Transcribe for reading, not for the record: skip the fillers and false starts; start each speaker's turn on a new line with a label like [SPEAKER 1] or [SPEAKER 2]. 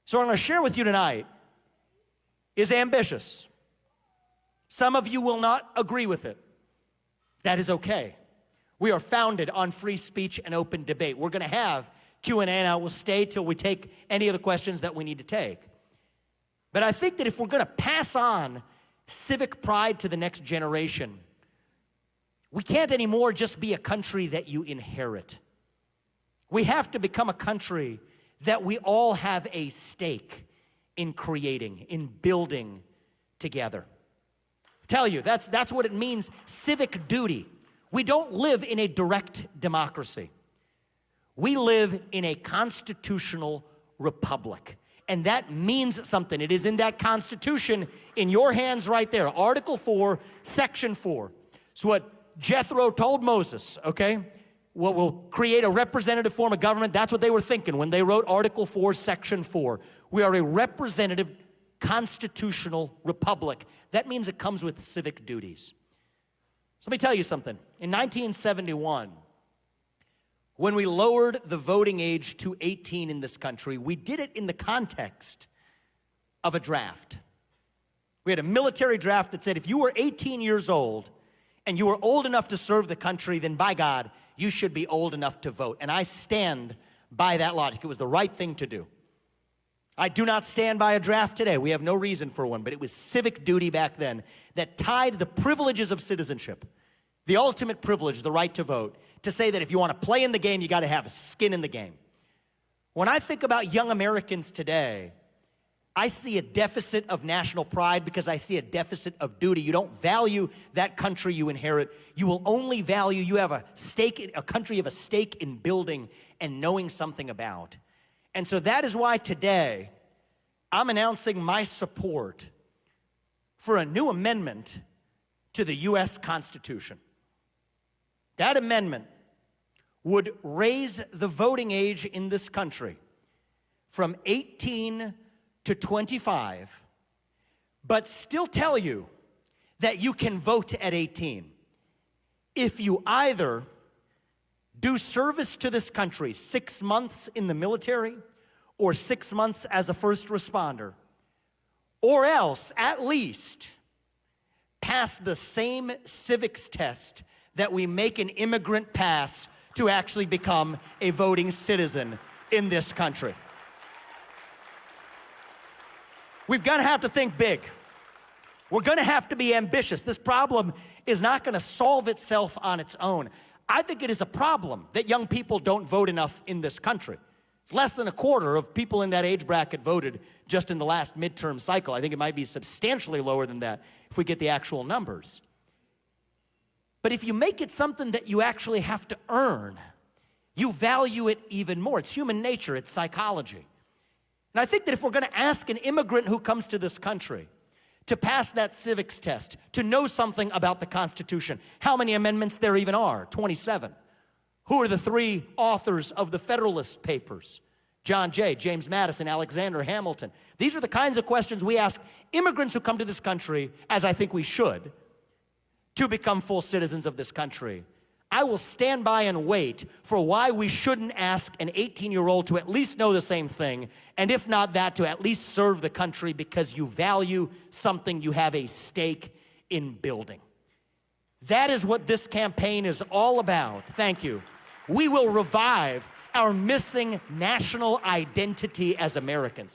[SPEAKER 1] So what I'm going to share with you tonight is ambitious. Some of you will not agree with it. That is okay. We are founded on free speech and open debate. We're going to have Q&A, and I will stay till we take any of the questions that we need to take. But I think that if we're going to pass on civic pride to the next generation, we can't anymore just be a country that you inherit. We have to become a country that we all have a stake in creating, in building together. I tell you, that's what it means, civic duty. We don't live in a direct democracy. We live in a constitutional republic. And that means something. It is in that Constitution, in your hands right there, Article 4, Section 4. So what Jethro told Moses, okay? What will create a representative form of government, that's what they were thinking when they wrote Article 4, Section 4. We are a representative constitutional republic. That means it comes with civic duties. So let me tell you something. In 1971, when we lowered the voting age to 18 in this country, we did it in the context of a draft. We had a military draft that said if you were 18 years old and you were old enough to serve the country, then by God, you should be old enough to vote. And I stand by that logic. It was the right thing to do. I do not stand by a draft today. We have no reason for one, but it was civic duty back then that tied the privileges of citizenship, the ultimate privilege, the right to vote, to say that if you want to play in the game, you got to have skin in the game. When I think about young Americans today, I see a deficit of national pride because I see a deficit of duty. You don't value that country you inherit. You will only value, you have a country you have a stake in building and knowing something about. And so that is why today I'm announcing my support for a new amendment to the U.S. Constitution. That amendment would raise the voting age in this country from 18 to 25, but still tell you that you can vote at 18 if you either do service to this country 6 months in the military or 6 months as a first responder, or else at least pass the same civics test that we make an immigrant pass to actually become a voting citizen in this country. We're gonna have to think big. We're gonna have to be ambitious. This problem is not gonna solve itself on its own. I think it is a problem that young people don't vote enough in this country. It's less than a quarter of people in that age bracket voted just in the last midterm cycle. I think it might be substantially lower than that if we get the actual numbers. But if you make it something that you actually have to earn, you value it even more. It's human nature, it's psychology. And I think that if we're gonna ask an immigrant who comes to this country to pass that civics test, to know something about the Constitution, how many amendments there even are, 27. Who are the three authors of the Federalist Papers? John Jay, James Madison, Alexander Hamilton. These are the kinds of questions we ask immigrants who come to this country, as I think we should, to become full citizens of this country. I will stand by and wait for why we shouldn't ask an 18-year-old to at least know the same thing, and if not that, to at least serve the country because you value something you have a stake in building. That is what this campaign is all about. Thank you. We will revive our missing national identity as Americans.